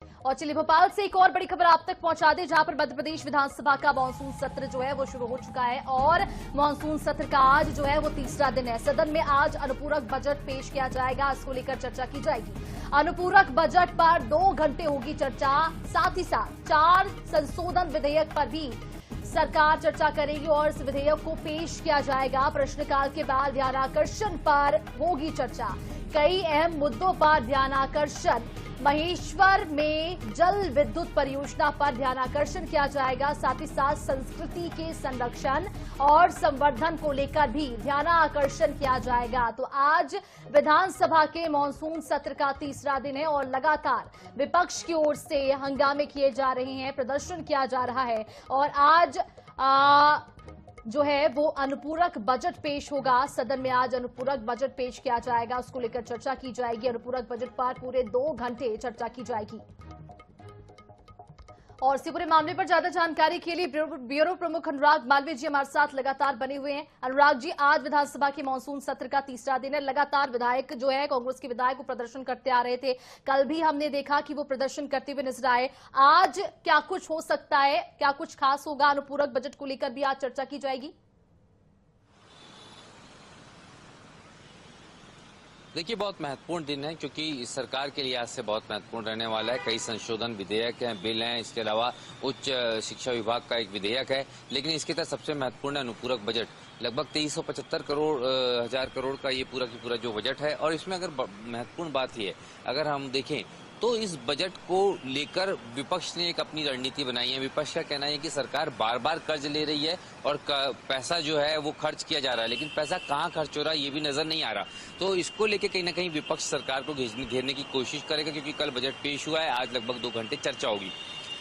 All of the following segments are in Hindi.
और चलिए भोपाल से एक और बड़ी खबर आप तक पहुंचा दें, जहां पर मध्य प्रदेश विधानसभा का मानसून सत्र जो है वो शुरू हो चुका है और मानसून सत्र का आज जो है वो तीसरा दिन है। सदन में आज अनुपूरक बजट पेश किया जाएगा, इसको लेकर चर्चा की जाएगी। अनुपूरक बजट पर 2 घंटे होगी चर्चा, साथ ही साथ 4 संशोधन विधेयक पर भी सरकार चर्चा करेगी और इस विधेयक को पेश किया जाएगा। प्रश्नकाल के बाद ध्यानाकर्षण पर होगी चर्चा, कई अहम मुद्दों पर ध्यानाकर्षण। महेश्वर में जल विद्युत परियोजना पर ध्यानाकर्षण किया जाएगा, साथ ही साथ संस्कृति के संरक्षण और संवर्धन को लेकर भी ध्यानाकर्षण किया जाएगा। तो आज विधानसभा के मानसून सत्र का तीसरा दिन है और लगातार विपक्ष की ओर से हंगामे किए जा रहे हैं, प्रदर्शन किया जा रहा है और आज जो है वो अनुपूरक बजट पेश होगा। सदन में आज अनुपूरक बजट पेश किया जाएगा, उसको लेकर चर्चा की जाएगी। अनुपूरक बजट पर पूरे 2 घंटे चर्चा की जाएगी। और इसी पूरे मामले पर ज्यादा जानकारी के लिए ब्यूरो प्रमुख अनुराग मालवीय जी हमारे साथ लगातार बने हुए हैं। अनुराग जी, आज विधानसभा के मानसून सत्र का तीसरा दिन है, लगातार विधायक जो है कांग्रेस के विधायक वो प्रदर्शन करते आ रहे थे। कल भी हमने देखा कि वो प्रदर्शन करते हुए नजर आए। आज क्या कुछ हो सकता है, क्या कुछ खास होगा? अनुपूरक बजट को लेकर भी आज चर्चा की जाएगी। देखिए, बहुत महत्वपूर्ण दिन है क्योंकि इस सरकार के लिहाज से बहुत महत्वपूर्ण रहने वाला है। कई संशोधन विधेयक हैं, बिल हैं, इसके अलावा उच्च शिक्षा विभाग का एक विधेयक है, लेकिन इसके तहत सबसे महत्वपूर्ण अनुपूरक बजट लगभग 2375 हजार करोड़ का ये पूरा की पूरा जो बजट है। और इसमें अगर महत्वपूर्ण बात ये है, अगर हम देखें तो इस बजट को लेकर विपक्ष ने एक अपनी रणनीति बनाई है। विपक्ष का कहना है कि सरकार बार बार कर्ज ले रही है और पैसा जो है वो खर्च किया जा रहा है, लेकिन पैसा कहाँ खर्च हो रहा है ये भी नजर नहीं आ रहा। तो इसको लेकर कहीं ना कहीं विपक्ष सरकार को घेरने की कोशिश करेगा, क्योंकि कल बजट पेश हुआ है, आज लगभग 2 घंटे चर्चा होगी।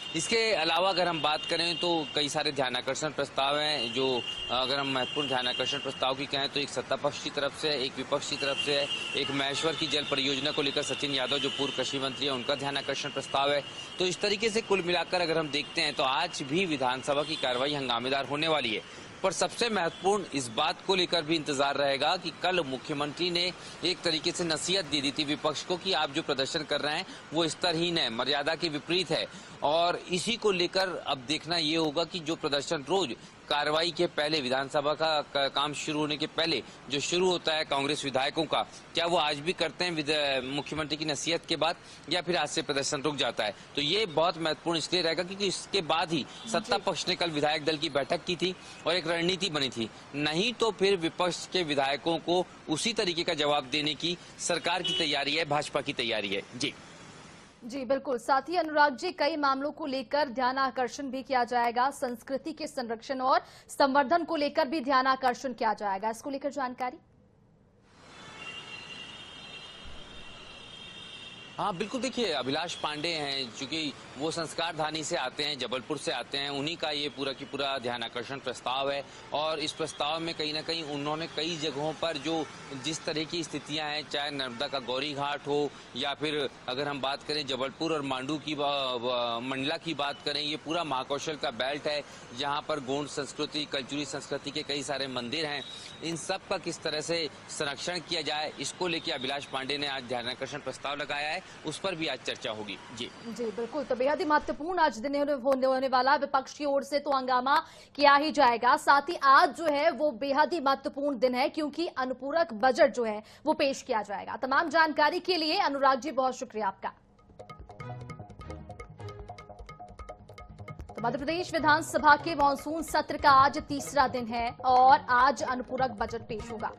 इसके अलावा अगर हम बात करें तो कई सारे ध्यानाकर्षण प्रस्ताव हैं, जो अगर हम महत्वपूर्ण ध्यानाकर्षण प्रस्ताव की कहें तो एक सत्ता पक्ष की तरफ से, एक विपक्ष की तरफ से है। एक महेश्वर की जल परियोजना को लेकर सचिन यादव जो पूर्व कृषि मंत्री है, उनका ध्यानाकर्षण प्रस्ताव है। तो इस तरीके से कुल मिलाकर अगर हम देखते हैं तो आज भी विधानसभा की कार्रवाई हंगामेदार होने वाली है। पर सबसे महत्वपूर्ण इस बात को लेकर भी इंतजार रहेगा कि कल मुख्यमंत्री ने एक तरीके से नसीहत दे दी थी विपक्ष को कि आप जो प्रदर्शन कर रहे हैं वो स्तरहीन है, मर्यादा के विपरीत है। और इसी को लेकर अब देखना ये होगा कि जो प्रदर्शन रोज कार्रवाई के पहले, विधानसभा का काम शुरू होने के पहले जो शुरू होता है कांग्रेस विधायकों का, क्या वो आज भी करते हैं मुख्यमंत्री की नसीहत के बाद, या फिर आज से प्रदर्शन रुक जाता है? तो ये बहुत महत्वपूर्ण इसलिए रहेगा क्योंकि इसके बाद ही सत्ता पक्ष ने कल विधायक दल की बैठक की थी और एक रणनीति बनी थी। नहीं तो फिर विपक्ष के विधायकों को उसी तरीके का जवाब देने की सरकार की तैयारी है, भाजपा की तैयारी है। जी बिल्कुल। साथ ही अनुराग जी, कई मामलों को लेकर ध्यानाकर्षण भी किया जाएगा, संस्कृति के संरक्षण और संवर्धन को लेकर भी ध्यानाकर्षण किया जाएगा, इसको लेकर जानकारी। हाँ बिल्कुल, देखिए अभिलाष पांडे हैं, चूंकि वो संस्कार धानी से आते हैं, जबलपुर से आते हैं, उन्हीं का ये पूरा की पूरा ध्यानाकर्षण प्रस्ताव है। और इस प्रस्ताव में कहीं ना कहीं उन्होंने कई जगहों पर जो जिस तरह की स्थितियां हैं, चाहे नर्मदा का गौरी घाट हो या फिर अगर हम बात करें जबलपुर और मांडू की मंडला की बात करें, ये पूरा महाकौशल का बेल्ट है जहाँ पर गोंड संस्कृति, कल्चुरी संस्कृति के कई सारे मंदिर हैं। इन सब का किस तरह से संरक्षण किया जाए, इसको लेकर अभिलाष पांडे ने आज ध्यानाकर्षण प्रस्ताव लगाया है, उस पर भी आज चर्चा होगी। जी बिल्कुल। तो बेहद ही महत्वपूर्ण आज दिन होने वाला, विपक्ष की ओर से तो हंगामा किया ही जाएगा। साथ ही आज जो है वो बेहद ही महत्वपूर्ण दिन है क्योंकि अनुपूरक बजट जो है वो पेश किया जाएगा। तमाम जानकारी के लिए अनुराग जी बहुत शुक्रिया आपका। तो मध्य प्रदेश विधानसभा के मानसून सत्र का आज तीसरा दिन है और आज अनुपूरक बजट पेश होगा।